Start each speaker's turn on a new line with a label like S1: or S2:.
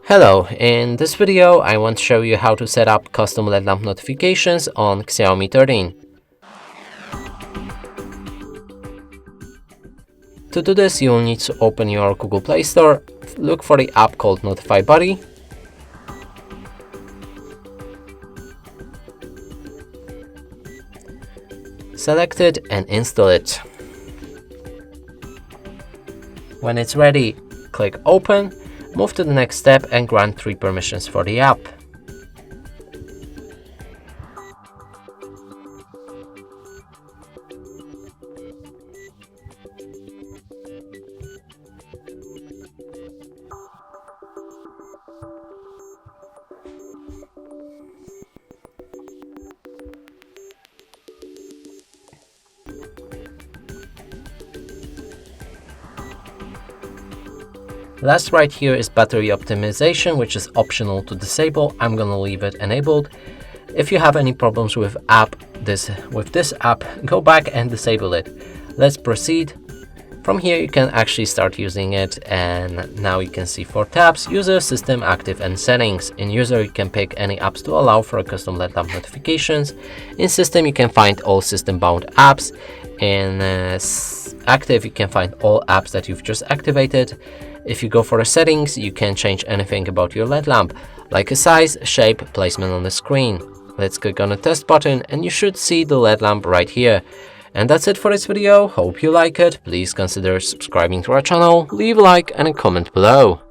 S1: Hello, in this video I want to show you how to set up custom LED lamp notifications on Xiaomi 13. To do this, you will need to open your Google Play Store, look for the app called Notify Buddy, select it and install it. When it's ready, click Open, move to the next step and grant 3 permissions for the app. Last right here is battery optimization, which is optional to disable. I'm gonna leave it enabled. If you have any problems with this app, go back and disable it. Let's proceed. From here you can actually start using it, and now you can see 4 tabs: User, System, Active and Settings. In User you can pick any apps to allow for a custom LED lamp notifications. In System you can find all system bound apps. In Active you can find all apps that you've just activated. If you go for the settings, you can change anything about your LED lamp, like a size, shape, placement on the screen. Let's click on the test button and you should see the LED lamp right here. And that's it for this video. Hope you like it. Please consider subscribing to our channel, leave a like and a comment below.